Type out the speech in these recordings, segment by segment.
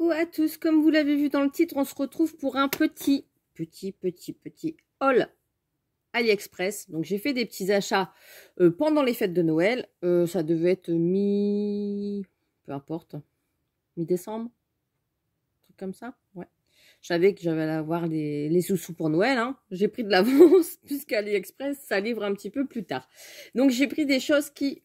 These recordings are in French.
Coucou à tous, comme vous l'avez vu dans le titre, on se retrouve pour un petit haul AliExpress. Donc j'ai fait des petits achats pendant les fêtes de Noël. Ça devait être peu importe, mi-décembre, un truc comme ça. Ouais. Je savais que j'allais avoir les sous-sous pour Noël. Hein. J'ai pris de l'avance puisqu'AliExpress, ça livre un petit peu plus tard. Donc j'ai pris des choses qui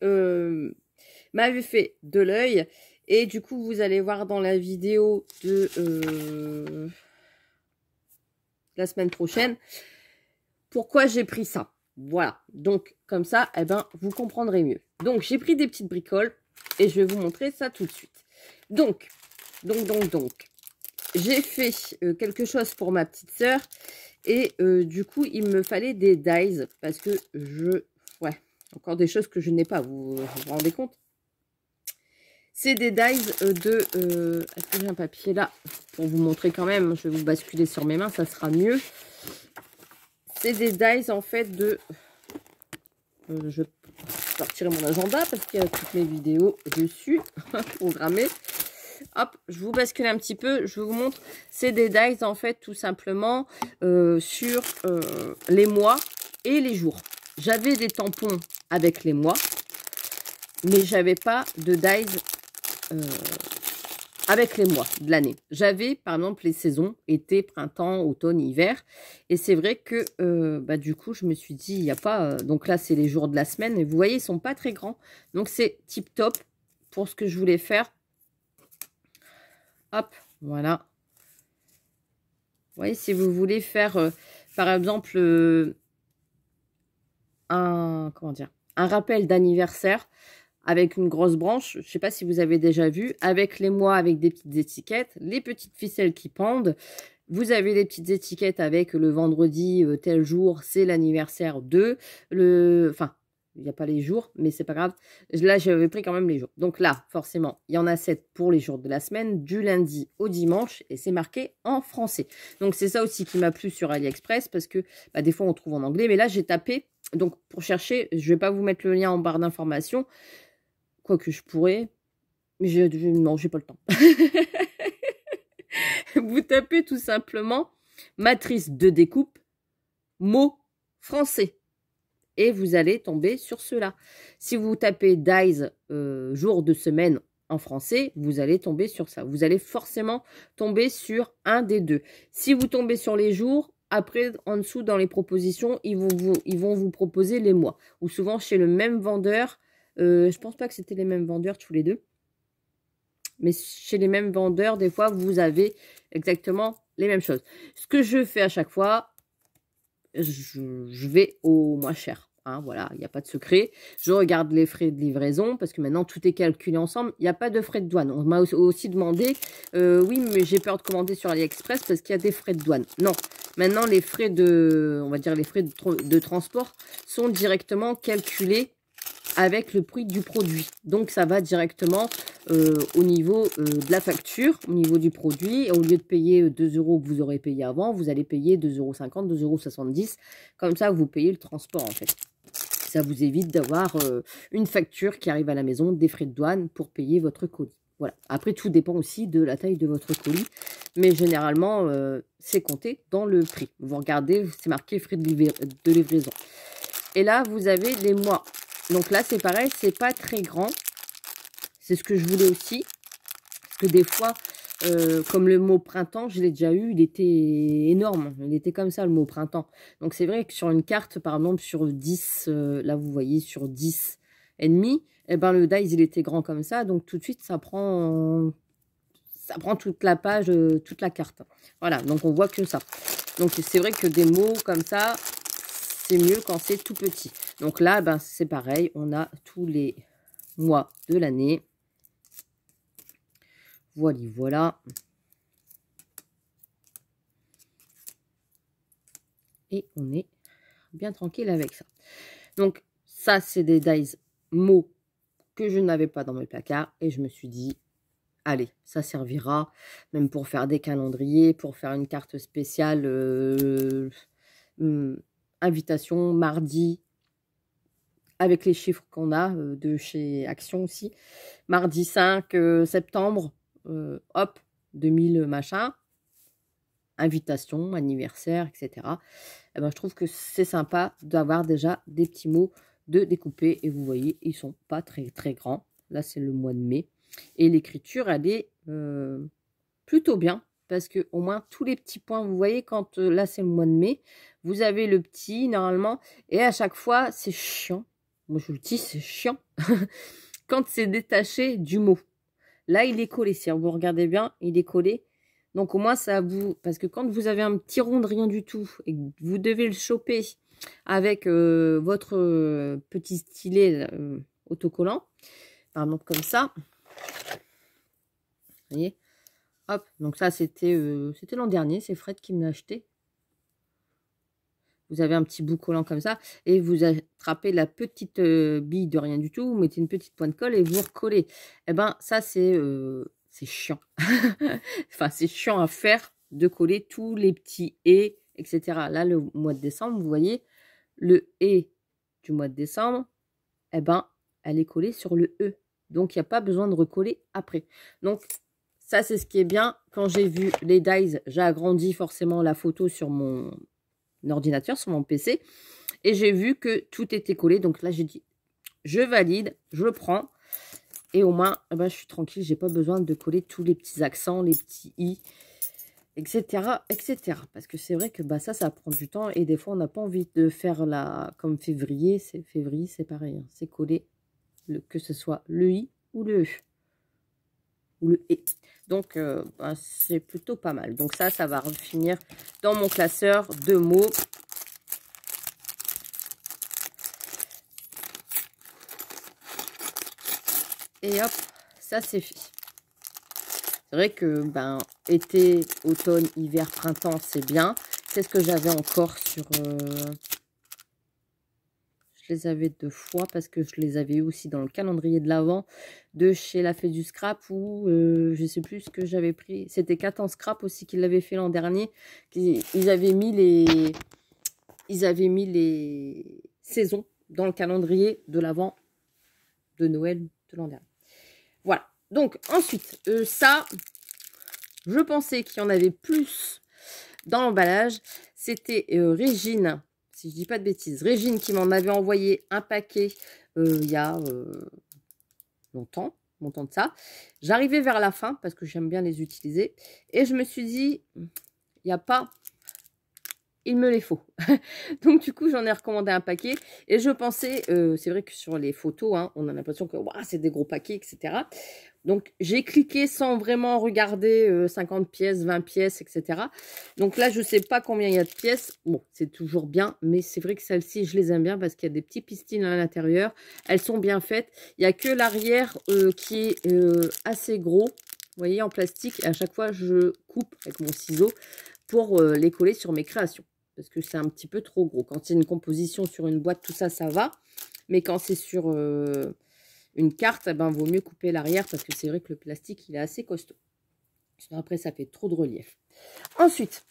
m'avaient fait de l'œil. Et du coup, vous allez voir dans la vidéo de la semaine prochaine pourquoi j'ai pris ça. Voilà. Donc, comme ça, eh ben, vous comprendrez mieux. Donc, j'ai pris des petites bricoles et je vais vous montrer ça tout de suite. Donc, j'ai fait quelque chose pour ma petite sœur et du coup, il me fallait des dies parce que ouais, encore des choses que je n'ai pas. Vous vous rendez compte? C'est des dies est-ce que j'ai un papier là pour vous montrer quand même? Je vais vous basculer sur mes mains, ça sera mieux. C'est des dies en fait de... je sortirai mon agenda parce qu'il y a toutes mes vidéos dessus, programmées. Hop, je vous bascule un petit peu, je vous montre. C'est des dies en fait tout simplement sur les mois et les jours. J'avais des tampons avec les mois, mais j'avais pas de dies avec les mois de l'année. J'avais par exemple les saisons, été, printemps, automne, hiver. Et c'est vrai que du coup, je me suis dit, il n'y a pas... donc là, c'est les jours de la semaine. Et vous voyez, ils sont pas très grands. Donc c'est tip top pour ce que je voulais faire. Hop, voilà. Vous voyez, si vous voulez faire, par exemple, un rappel d'anniversaire, avec une grosse branche, je ne sais pas si vous avez déjà vu, avec les mois, avec des petites étiquettes, les petites ficelles qui pendent. Vous avez les petites étiquettes avec le vendredi, tel jour, c'est l'anniversaire de, enfin, il n'y a pas les jours, mais c'est pas grave. Là, j'avais pris quand même les jours. Donc là, forcément, il y en a 7 pour les jours de la semaine, du lundi au dimanche, et c'est marqué en français. Donc c'est ça aussi qui m'a plu sur AliExpress, parce que des fois, on trouve en anglais. Mais là, j'ai tapé, donc pour chercher, je ne vais pas vous mettre le lien en barre d'informations, quoique je pourrais, mais non, j'ai pas le temps. Vous tapez tout simplement matrice de découpe, mots français. Et vous allez tomber sur cela. Si vous tapez dies jour de semaine en français, vous allez tomber sur ça. Vous allez forcément tomber sur un des deux. Si vous tombez sur les jours, après, en dessous, dans les propositions, ils vont vous proposer les mois. Ou souvent, chez le même vendeur, je pense pas que c'était les mêmes vendeurs tous les deux. Mais chez les mêmes vendeurs, des fois, vous avez exactement les mêmes choses. Ce que je fais à chaque fois, je vais au moins cher. Hein, voilà, il n'y a pas de secret. Je regarde les frais de livraison parce que maintenant, tout est calculé ensemble. Il n'y a pas de frais de douane. On m'a aussi demandé, oui, mais j'ai peur de commander sur AliExpress parce qu'il y a des frais de douane. Non, maintenant, les frais on va dire les frais de transport sont directement calculés avec le prix du produit. Donc, ça va directement au niveau de la facture, au niveau du produit. Et au lieu de payer 2 € que vous aurez payé avant, vous allez payer 2,50 €, 2,70 €. Comme ça, vous payez le transport, en fait. Ça vous évite d'avoir une facture qui arrive à la maison, des frais de douane pour payer votre colis. Voilà. Après, tout dépend aussi de la taille de votre colis. Mais généralement, c'est compté dans le prix. Vous regardez, c'est marqué frais de livraison. Et là, vous avez les mois. Donc là, c'est pareil, c'est pas très grand. C'est ce que je voulais aussi. Parce que des fois, comme le mot printemps, je l'ai déjà eu, il était énorme. Il était comme ça, le mot printemps. Donc c'est vrai que sur une carte, par exemple, sur 10, là vous voyez, sur 10 et demi, eh ben, le dies, il était grand comme ça. Donc tout de suite, ça prend toute la page, toute la carte. Voilà, donc on voit que ça. Donc c'est vrai que des mots comme ça, c'est mieux quand c'est tout petit. Donc là, ben, c'est pareil, on a tous les mois de l'année. Voilà, voilà. Et on est bien tranquille avec ça. Donc, ça, c'est des dies mots que je n'avais pas dans mes placards. Et je me suis dit, allez, ça servira même pour faire des calendriers, pour faire une carte spéciale, invitation mardi, avec les chiffres qu'on a de chez Action aussi. Mardi 5 septembre, hop, 2000 machin, invitation, anniversaire, etc. Et ben, je trouve que c'est sympa d'avoir déjà des petits mots de découper. Et vous voyez, ils sont pas très très grands. Là, c'est le mois de mai. Et l'écriture, elle est plutôt bien. Parce que au moins, tous les petits points, vous voyez, quand là, c'est le mois de mai, vous avez le petit, normalement. Et à chaque fois, c'est chiant. Moi, je vous le dis, c'est chiant. Quand c'est détaché du mot. Là, il est collé. Si vous regardez bien, il est collé. Donc, au moins, ça vous... Parce que quand vous avez un petit rond de rien du tout et que vous devez le choper avec votre petit stylet autocollant, par exemple, comme ça. Vous voyez? Hop. Donc, ça, c'était l'an dernier. C'est Fred qui me l'a acheté. Vous avez un petit bout collant comme ça. Et vous attrapez la petite bille de rien du tout. Vous mettez une petite pointe de colle et vous recollez. Eh ben, ça, c'est chiant. Enfin, c'est chiant à faire de coller tous les petits « et », etc. Là, le mois de décembre, vous voyez, le « et » du mois de décembre, eh ben, elle est collée sur le « e ». Donc, il n'y a pas besoin de recoller après. Donc, ça, c'est ce qui est bien. Quand j'ai vu les dies, j'ai agrandi forcément la photo sur mon ordinateur, sur mon PC. Et j'ai vu que tout était collé. Donc là, j'ai dit, je valide, je le prends. Et au moins, eh ben, je suis tranquille. J'ai pas besoin de coller tous les petits accents, les petits i, etc. etc. Parce que c'est vrai que bah, ça prend du temps. Et des fois, on n'a pas envie de faire comme février. Février, c'est pareil. Hein. C'est coller, que ce soit le i ou le e. Ou le et. Donc, bah, c'est plutôt pas mal. Donc ça va finir dans mon classeur de mots. Et hop, ça c'est fait. C'est vrai que ben, été, automne, hiver, printemps, c'est bien. C'est ce que j'avais encore sur... Je les avais 2 fois parce que je les avais eu aussi dans le calendrier de l'Avent de chez La Fée du Scrap où je sais plus ce que j'avais pris. C'était 4 en scrap aussi qu'ils l'avaient fait l'an dernier. Ils avaient mis les saisons dans le calendrier de l'Avent de Noël de l'an dernier. Voilà. Donc ensuite, ça, je pensais qu'il y en avait plus dans l'emballage. C'était Régine. Si je dis pas de bêtises, Régine qui m'en avait envoyé un paquet il y a longtemps de ça. J'arrivais vers la fin parce que j'aime bien les utiliser. Et je me suis dit, il n'y a pas, il me les faut. Donc du coup, j'en ai recommandé un paquet. Et je pensais, c'est vrai que sur les photos, hein, on a l'impression que c'est des gros paquets, etc. Donc, j'ai cliqué sans vraiment regarder 50 pièces, 20 pièces, etc. Donc là, je ne sais pas combien il y a de pièces. Bon, c'est toujours bien, mais c'est vrai que celles-ci, je les aime bien parce qu'il y a des petits pistils à l'intérieur. Elles sont bien faites. Il n'y a que l'arrière qui est assez gros, vous voyez, en plastique. Et à chaque fois, je coupe avec mon ciseau pour les coller sur mes créations. Parce que c'est un petit peu trop gros. Quand c'est une composition sur une boîte, tout ça, ça va. Mais quand c'est sur... une carte, eh ben, vaut mieux couper l'arrière parce que c'est vrai que le plastique, il est assez costaud. Sinon, après, ça fait trop de relief. Ensuite,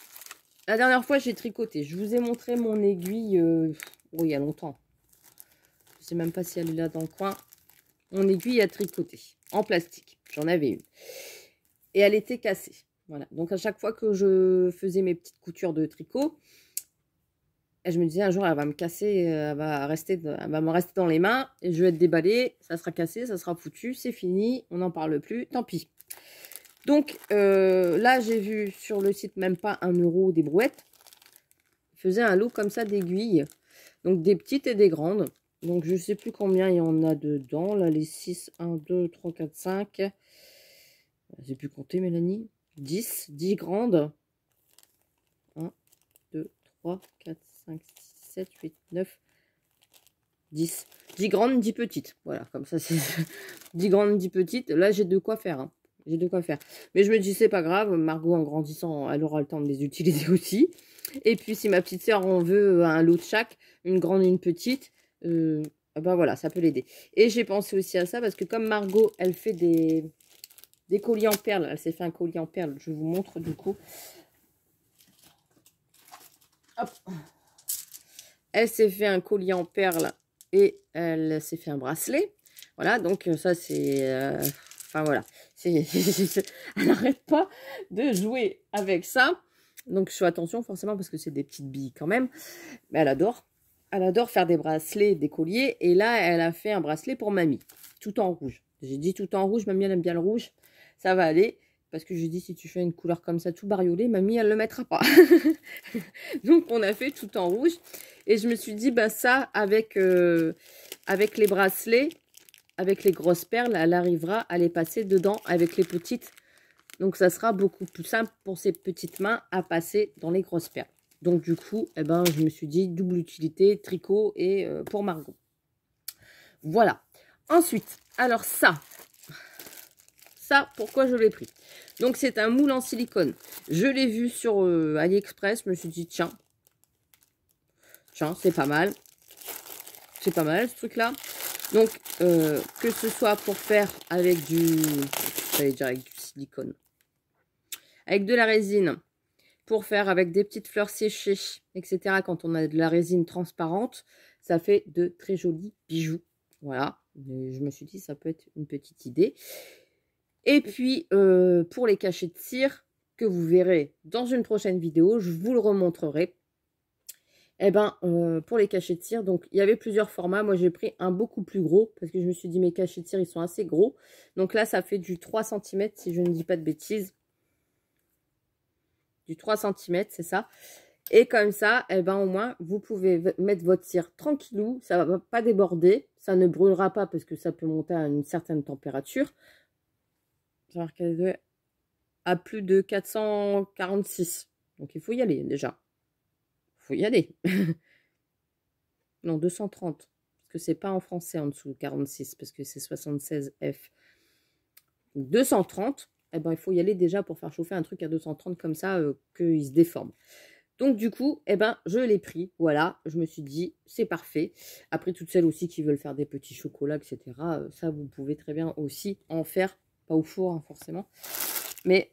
la dernière fois, j'ai tricoté. Je vous ai montré mon aiguille il y a longtemps. Je ne sais même pas si elle est là dans le coin. Mon aiguille à tricoter en plastique. J'en avais une. Et elle était cassée. Voilà. Donc, à chaque fois que je faisais mes petites coutures de tricot, et je me disais, un jour, elle va me casser, elle va me rester dans les mains, et je vais être déballée, ça sera cassé, ça sera foutu, c'est fini, on n'en parle plus, tant pis. Donc, là, j'ai vu sur le site, même pas 1 € des brouettes, ils faisaient un lot comme ça d'aiguilles, donc des petites et des grandes. Donc, je ne sais plus combien il y en a dedans, là, les 6, 1, 2, 3, 4, 5. J'ai pu compter, Mélanie. 10 grandes. 1, 2, 3, 4, 5, 6, 7, 8, 9, 10. 10 grandes, 10 petites. Voilà, comme ça, c'est 10 grandes, 10 petites. Là, j'ai de quoi faire. Hein. J'ai de quoi faire. Mais je me dis, c'est pas grave. Margot, en grandissant, elle aura le temps de les utiliser aussi. Et puis, si ma petite sœur en veut un lot de chaque, une grande et une petite, ben voilà, ça peut l'aider. Et j'ai pensé aussi à ça parce que comme Margot, elle fait des colliers en perles. Elle s'est fait un collier en perles. Je vous montre du coup. Hop. Elle s'est fait un collier en perles et elle s'est fait un bracelet. Voilà, donc ça c'est Enfin, voilà. Elle n'arrête pas de jouer avec ça. Donc, je fais attention, forcément, parce que c'est des petites billes quand même. Mais elle adore. Elle adore faire des bracelets, des colliers. Et là, elle a fait un bracelet pour mamie. Tout en rouge. J'ai dit tout en rouge. Mamie, elle aime bien le rouge. Ça va aller. Parce que je dis, si tu fais une couleur comme ça, tout bariolé, mamie, elle ne le mettra pas. Donc, on a fait tout en rouge. Et je me suis dit, bah ça, avec les bracelets, avec les grosses perles, elle arrivera à les passer dedans avec les petites. Donc, ça sera beaucoup plus simple pour ses petites mains à passer dans les grosses perles. Donc, du coup, eh ben, je me suis dit, double utilité, tricot et pour Margot. Voilà. Ensuite, alors ça, pourquoi je l'ai pris? Donc, c'est un moule en silicone. Je l'ai vu sur AliExpress. Je me suis dit, tiens, c'est pas mal. C'est pas mal, ce truc-là. Donc, que ce soit pour faire avec j'allais dire avec du silicone. Avec de la résine. Pour faire avec des petites fleurs séchées, etc. Quand on a de la résine transparente, ça fait de très jolis bijoux. Voilà. Je me suis dit, ça peut être une petite idée. Et puis, pour les cachets de cire, que vous verrez dans une prochaine vidéo, je vous le remontrerai. Eh ben, pour les cachets de cire, donc il y avait plusieurs formats. Moi, j'ai pris un beaucoup plus gros parce que je me suis dit, mes cachets de cire, ils sont assez gros. Donc là, ça fait du 3 cm, si je ne dis pas de bêtises. Du 3 cm, c'est ça. Et comme ça, eh ben, au moins, vous pouvez mettre votre cire tranquillou. Ça ne va pas déborder. Ça ne brûlera pas parce que ça peut monter à une certaine température. À plus de 446. Donc, il faut y aller déjà. Il faut y aller. Non, 230. Parce que c'est pas en français en dessous, 46. Parce que c'est 76F. 230. Eh ben, il faut y aller déjà pour faire chauffer un truc à 230 comme ça, qu'il se déforme. Donc, du coup, eh ben, je l'ai pris. Voilà, je me suis dit, c'est parfait. Après, toutes celles aussi qui veulent faire des petits chocolats, etc., ça, vous pouvez très bien aussi en faire. Pas au four, hein, forcément. Mais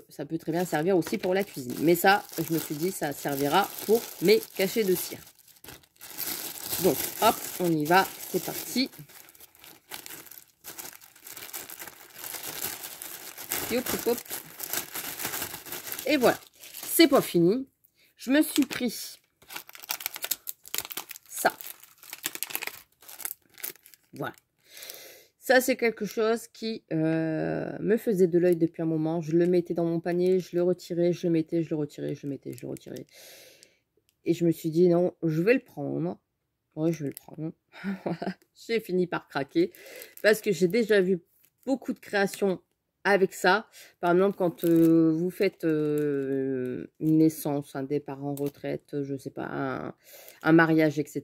ça peut très bien servir aussi pour la cuisine. Mais ça, je me suis dit, ça servira pour mes cachets de cire. Donc, hop, on y va. C'est parti. Et hop, hop, hop. Et voilà. C'est pas fini. Je me suis pris ça. Voilà. Ça, c'est quelque chose qui me faisait de l'œil depuis un moment. Je le mettais dans mon panier, je le retirais, je le mettais, je le retirais, je le mettais, je le retirais. Et je me suis dit, non, je vais le prendre. Oui, je vais le prendre. J'ai fini par craquer parce que j'ai déjà vu beaucoup de créations avec ça. Par exemple, quand vous faites une naissance, un départ en retraite, je sais pas, un mariage, etc.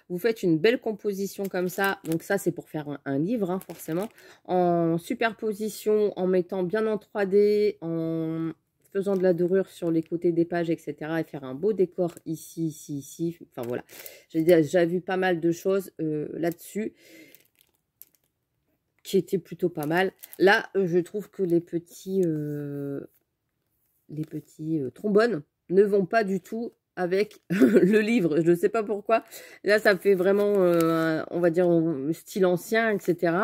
Vous faites une belle composition comme ça. Donc ça, c'est pour faire un livre, hein, forcément. En superposition, en mettant bien en 3D, en faisant de la dorure sur les côtés des pages, etc. Et faire un beau décor ici, ici, ici. Enfin, voilà. J'ai déjà vu pas mal de choses là-dessus qui étaient plutôt pas mal. Là, je trouve que les petits trombones ne vont pas du tout avec le livre. Je ne sais pas pourquoi. Là, ça fait vraiment, on va dire, style ancien, etc.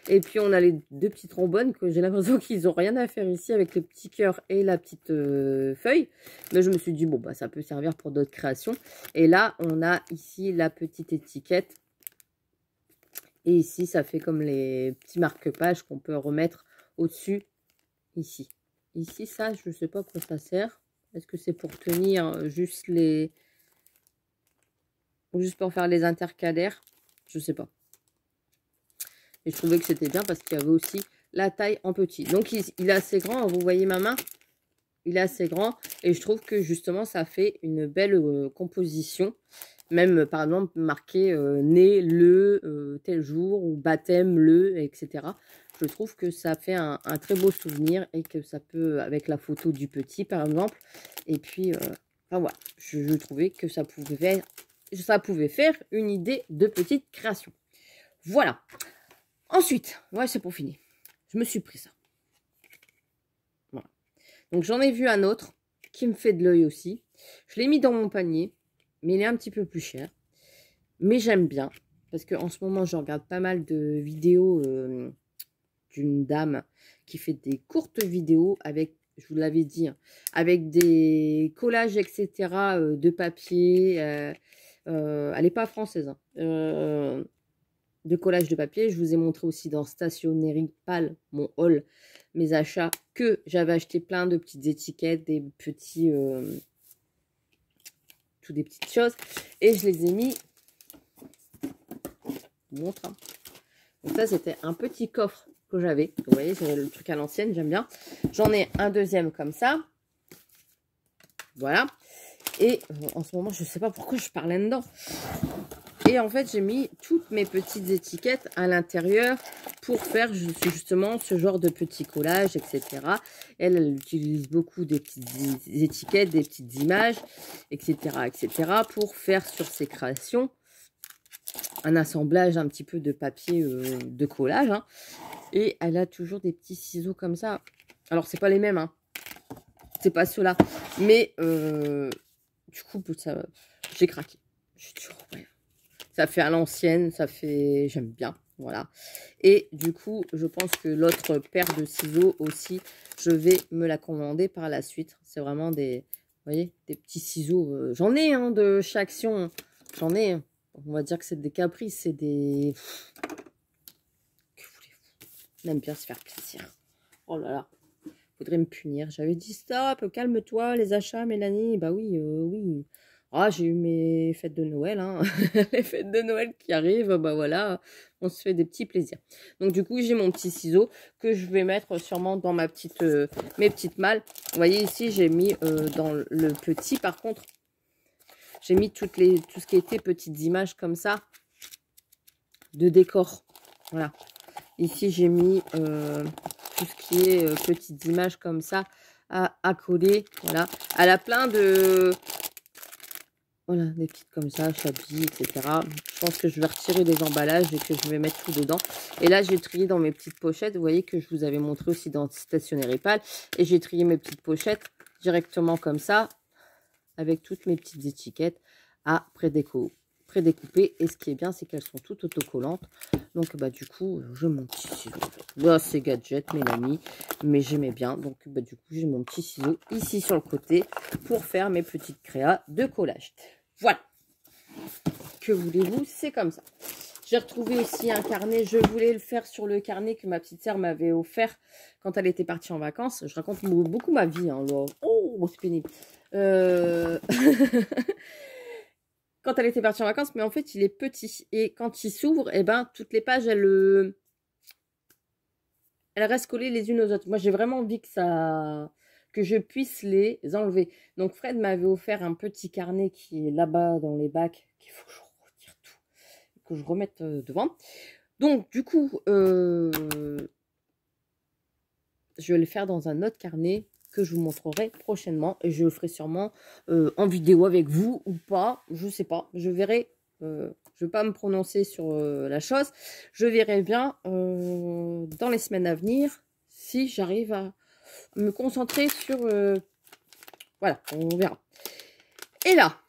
Et puis, on a les deux petits trombones que j'ai l'impression qu'ils n'ont rien à faire ici avec les petits cœurs et la petite feuille. Mais je me suis dit, bon, bah, ça peut servir pour d'autres créations. Et là, on a ici la petite étiquette. Et ici, ça fait comme les petits marque-pages qu'on peut remettre au-dessus, ici. Ici, ça, je ne sais pas quoi ça sert. Est-ce que c'est pour tenir juste les... Ou juste pour faire les intercalaires? Je ne sais pas. Et je trouvais que c'était bien parce qu'il y avait aussi la taille en petit. Donc, il est assez grand. Vous voyez ma main? Il est assez grand. Et je trouve que justement, ça fait une belle composition. Même, par exemple, marqué né le tel jour ou baptême le, etc. Je trouve que ça fait un très beau souvenir et que ça peut, avec la photo du petit, par exemple. Et puis, enfin, voilà, je trouvais que ça pouvait faire une idée de petite création. Voilà. Ensuite, ouais, c'est pour finir. Je me suis pris ça. Voilà. Donc, j'en ai vu un autre qui me fait de l'œil aussi. Je l'ai mis dans mon panier. Mais il est un petit peu plus cher. Mais j'aime bien. Parce qu'en ce moment, je regarde pas mal de vidéos d'une dame qui fait des courtes vidéos avec, je vous l'avais dit, hein, avec des collages, etc. De papier. Elle n'est pas française. Hein. De collage de papier. Je vous ai montré aussi dans Stationery Pal, mon haul, mes achats, que j'avais acheté plein de petites étiquettes, des petits... toutes des petites choses. Et je les ai mis... Je vous montre. Hein. Donc ça, c'était un petit coffre que j'avais. Vous voyez, c'est le truc à l'ancienne, j'aime bien. J'en ai un deuxième comme ça. Voilà. Et en ce moment, je ne sais pas pourquoi je parlais dedans. Et en fait, j'ai mis toutes mes petites étiquettes à l'intérieur pour faire justement ce genre de petits collages, etc. Elle utilise beaucoup des petites étiquettes, des petites images, etc., etc. pour faire sur ses créations un assemblage un petit peu de papier de collage. Hein. Et elle a toujours des petits ciseaux comme ça. Alors, c'est pas les mêmes, hein. C'est pas ceux-là. Mais du coup, ça, j'ai craqué. Ouais. Ça fait à l'ancienne, ça fait... J'aime bien, voilà. Et du coup, je pense que l'autre paire de ciseaux aussi, je vais me la commander par la suite. C'est vraiment des... Vous voyez, des petits ciseaux. J'en ai, hein, de chez Action. J'en ai. On va dire que c'est des caprices, c'est des... Que voulez-vous? On aime bien se faire plaisir. Oh là là. Faudrait me punir. J'avais dit stop, calme-toi, les achats, Mélanie. Bah oui, oui. Ah, j'ai eu mes fêtes de Noël, hein. Les fêtes de Noël qui arrivent, bah voilà, on se fait des petits plaisirs. Donc du coup, j'ai mon petit ciseau que je vais mettre sûrement dans ma petite, mes petites malles. Vous voyez ici, j'ai mis dans le petit, par contre, j'ai mis tout ce qui était petites images comme ça de décor. Voilà. Ici, j'ai mis tout ce qui est petites images comme ça à coller. Voilà. Elle a plein de... Voilà, des petites comme ça, chablis, etc. Je pense que je vais retirer les emballages et que je vais mettre tout dedans. Et là, j'ai trié dans mes petites pochettes. Vous voyez que je vous avais montré aussi dans Stationery Pal. Et j'ai trié mes petites pochettes directement comme ça, avec toutes mes petites étiquettes à prédécouper. Et ce qui est bien, c'est qu'elles sont toutes autocollantes. Donc, bah, du coup, j'ai mon petit ciseau. Bah, c'est gadget, Mélanie, mais j'aimais bien. Donc, bah, du coup, j'ai mon petit ciseau ici sur le côté pour faire mes petites créas de collage. Voilà. Que voulez-vous, c'est comme ça. J'ai retrouvé aussi un carnet. Je voulais le faire sur le carnet que ma petite sœur m'avait offert quand elle était partie en vacances. Je raconte beaucoup ma vie. Hein, là. Oh, c'est pénible. Quand elle était partie en vacances, mais en fait, il est petit. Et quand il s'ouvre, eh ben, toutes les pages, elles restent collées les unes aux autres. Moi, j'ai vraiment envie que je puisse les enlever. Donc, Fred m'avait offert un petit carnet qui est là-bas dans les bacs, qu'il faut que je retire tout, que je remette devant. Donc, du coup, je vais le faire dans un autre carnet que je vous montrerai prochainement. Et je le ferai sûrement en vidéo avec vous ou pas. Je sais pas. Je verrai. Je ne vais pas me prononcer sur la chose. Je verrai bien dans les semaines à venir si j'arrive à me concentrer sur... voilà, on verra. Et là,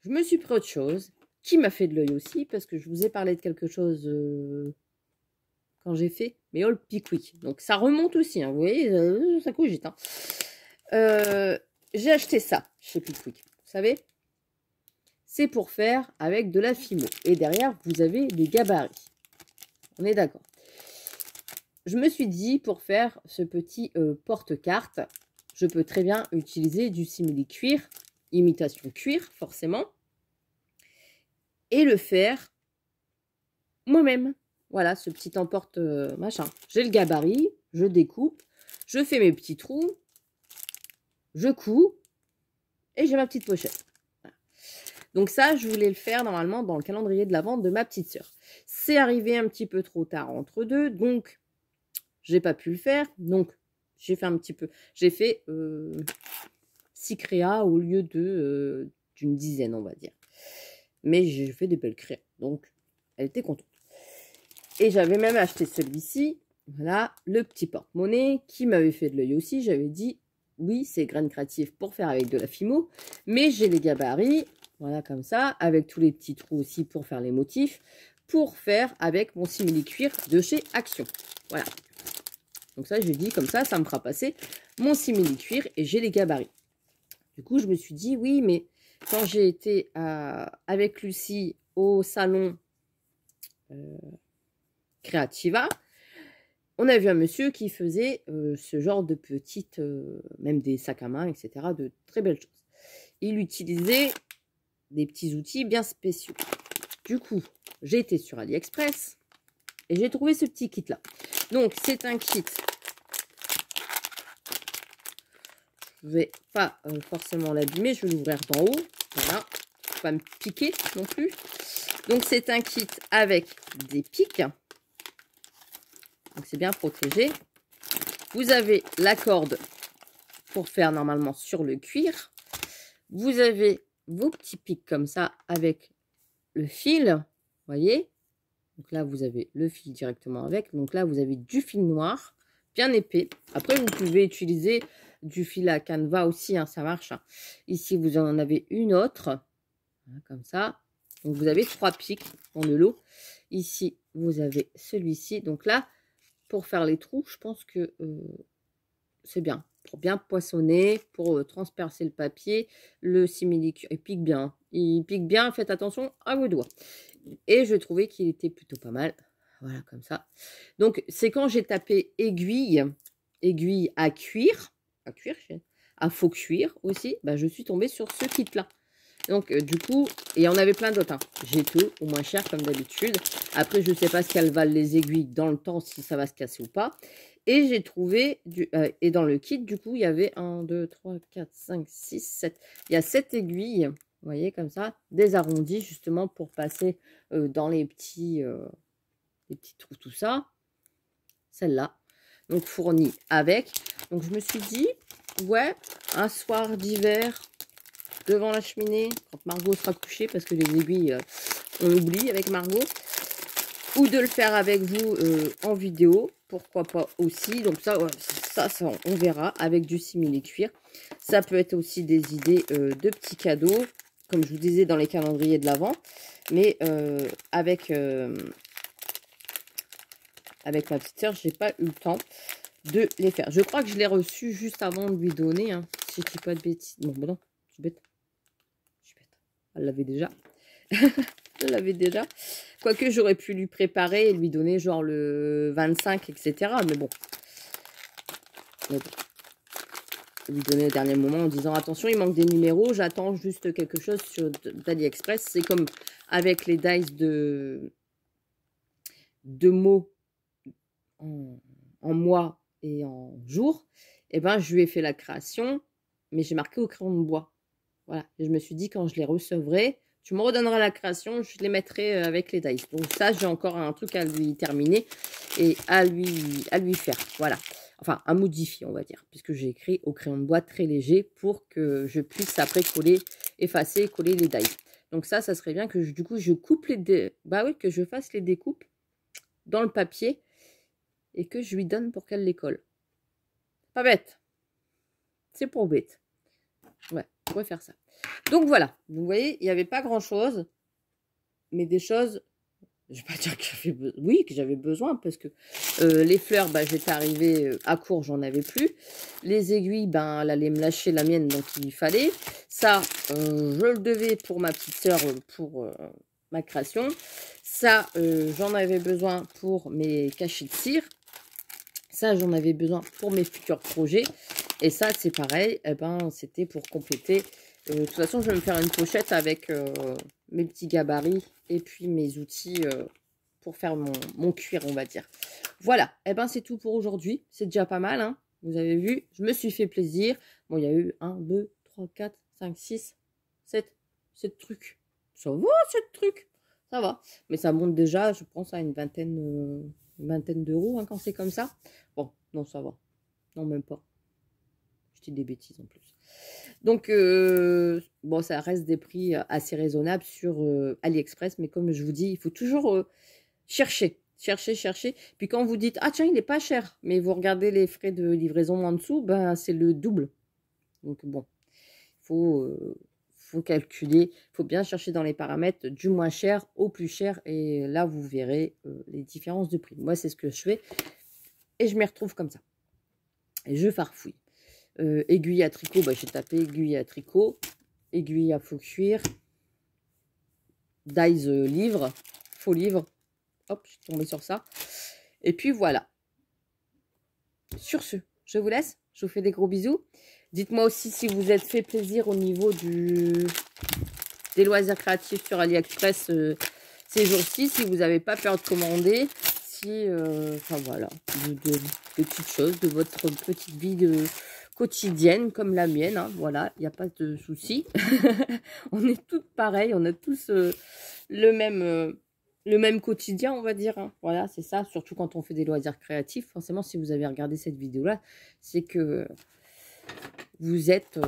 je me suis pris autre chose qui m'a fait de l'œil aussi parce que je vous ai parlé de quelque chose... quand j'ai fait mes hauls Pickwick. Donc, ça remonte aussi, hein, vous voyez, ça cogite. Hein. J'ai acheté ça chez Pickwick, vous savez. C'est pour faire avec de la fimo. Et derrière, vous avez des gabarits. On est d'accord. Je me suis dit, pour faire ce petit porte-carte, je peux très bien utiliser du simili-cuir, imitation cuir, forcément, et le faire moi-même. Voilà, ce petit emporte machin. J'ai le gabarit, je découpe, je fais mes petits trous, je couds et j'ai ma petite pochette. Voilà. Donc ça, je voulais le faire normalement dans le calendrier de la vente de ma petite sœur. C'est arrivé un petit peu trop tard entre deux, donc j'ai pas pu le faire. Donc j'ai fait un petit peu, j'ai fait 6 créas au lieu d'une dizaine, on va dire. Mais j'ai fait des belles créas, donc elle était contente. Et j'avais même acheté celui-ci, voilà, le petit porte-monnaie qui m'avait fait de l'œil aussi. J'avais dit, oui, c'est graines créatives pour faire avec de la fimo, mais j'ai les gabarits, voilà, comme ça, avec tous les petits trous aussi pour faire les motifs, pour faire avec mon simili-cuir de chez Action. Voilà. Donc ça, je dis comme ça me fera passer mon simili-cuir et j'ai les gabarits. Du coup, je me suis dit, oui, mais quand j'ai été avec Lucie au salon Creativa, on a vu un monsieur qui faisait ce genre de petites, même des sacs à main, etc., de très belles choses. Il utilisait des petits outils bien spéciaux. Du coup, j'ai été sur AliExpress et j'ai trouvé ce petit kit-là. Donc, c'est un kit. Je ne vais pas forcément l'abîmer, je vais l'ouvrir d'en haut. Voilà, faut pas me piquer non plus. Donc, c'est un kit avec des pics. Donc, c'est bien protégé. Vous avez la corde pour faire normalement sur le cuir. Vous avez vos petits pics comme ça avec le fil, voyez. Donc là, vous avez le fil directement avec. Donc là, vous avez du fil noir, bien épais. Après, vous pouvez utiliser du fil à canevas aussi, hein, ça marche. Hein. Ici, vous en avez une autre, hein, comme ça. Donc, vous avez 3 pics dans le lot. Ici, vous avez celui-ci. Donc là, pour faire les trous, je pense que c'est bien. Pour bien poinçonner, pour transpercer le papier, le simili-cuir, il pique bien. Il pique bien, faites attention à vos doigts. Et je trouvais qu'il était plutôt pas mal. Voilà, comme ça. Donc, c'est quand j'ai tapé aiguille à cuir, à faux cuir aussi, bah, je suis tombée sur ce kit-là. Donc, du coup, et il y en avait plein d'autres. Hein. J'ai tout, au moins cher, comme d'habitude. Après, je ne sais pas ce qu'elles valent les aiguilles dans le temps, si ça va se casser ou pas. Et j'ai trouvé, et dans le kit, du coup, il y avait 1, 2, 3, 4, 5, 6, 7. Il y a 7 aiguilles, vous voyez, comme ça, des arrondis, justement, pour passer dans les petits trous, tout ça. Celle-là, donc fournie avec. Donc, je me suis dit, ouais, un soir d'hiver, devant la cheminée, quand Margot sera couchée, parce que les aiguilles, on oublie avec Margot. Ou de le faire avec vous en vidéo, pourquoi pas aussi. Donc ça, on verra avec du simili-cuir. Ça peut être aussi des idées de petits cadeaux, comme je vous disais dans les calendriers de l'Avent. Mais avec ma petite sœur, j'ai pas eu le temps de les faire. Je crois que je l'ai reçu juste avant de lui donner, hein, si je dis pas de bêtises. Bon, ben non, je suis bête. Elle l'avait déjà. Elle l'avait déjà. Quoique j'aurais pu lui préparer et lui donner genre le 25, etc. Mais bon. Lui donner au dernier moment en disant attention, il manque des numéros, j'attends juste quelque chose sur d'AliExpress. C'est comme avec les dice de mots en mois et en jours. Et ben, je lui ai fait la création, mais j'ai marqué au crayon de bois. Voilà. Et je me suis dit, quand je les recevrai, tu me redonneras la création, je les mettrai avec les dice. Donc ça, j'ai encore un truc à lui terminer et à lui faire. Voilà. Enfin, à modifier, on va dire. Puisque j'ai écrit au crayon de bois très léger pour que je puisse après coller, effacer, coller les dice. Donc ça serait bien que du coup, je coupe que je fasse les découpes dans le papier et que je lui donne pour qu'elle les colle. Pas bête. C'est pour bête. Ouais, on pourrait faire ça. Donc voilà, vous voyez, il n'y avait pas grand-chose, mais des choses, je ne vais pas dire que j'avais besoin, parce que les fleurs, bah, j'étais arrivée à court, j'en avais plus. Les aiguilles, ben, elle allait me lâcher la mienne, donc il fallait. Ça, je le devais pour ma petite sœur, pour ma création. Ça, j'en avais besoin pour mes cachets de cire. Ça, j'en avais besoin pour mes futurs projets. Et ça, c'est pareil, eh ben, c'était pour compléter. De toute façon, je vais me faire une pochette avec mes petits gabarits et puis mes outils pour faire mon cuir, on va dire. Voilà, eh ben, c'est tout pour aujourd'hui. C'est déjà pas mal, hein. Vous avez vu, je me suis fait plaisir. Bon, il y a eu 1, 2, 3, 4, 5, 6, 7 trucs. Ça va, 7 trucs. Ça va. Mais ça monte déjà, je pense, à une vingtaine d'euros hein, quand c'est comme ça. Bon, non, ça va. Non, même pas. Je dis des bêtises en plus. Donc, bon, ça reste des prix assez raisonnables sur AliExpress. Mais comme je vous dis, il faut toujours chercher. Puis quand vous dites, ah tiens, il n'est pas cher. Mais vous regardez les frais de livraison en dessous, ben, c'est le double. Donc, bon, il faut calculer. Il faut bien chercher dans les paramètres du moins cher au plus cher. Et là, vous verrez les différences de prix. Moi, c'est ce que je fais. et je m'y retrouve comme ça. Et je farfouille. Aiguille à tricot, bah, j'ai tapé aiguille à tricot, aiguille à faux cuir, dies livre, faux livre. Hop, je suis tombée sur ça. Et puis voilà. Sur ce, je vous laisse. Je vous fais des gros bisous. Dites-moi aussi si vous êtes fait plaisir au niveau des loisirs créatifs sur AliExpress ces jours-ci. Si vous n'avez pas peur de commander. Si, enfin voilà, de petites choses, de votre petite vie quotidienne comme la mienne. Hein, voilà, il n'y a pas de souci. On est toutes pareilles. On a tous le même quotidien, on va dire. Hein. Voilà, c'est ça. Surtout quand on fait des loisirs créatifs. Forcément, si vous avez regardé cette vidéo-là, c'est que vous êtes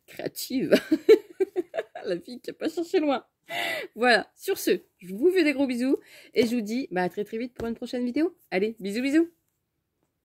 créative. La fille qui n'a pas cherché loin. Voilà, sur ce, je vous fais des gros bisous. Et je vous dis à très très vite pour une prochaine vidéo. Allez, bisous bisous.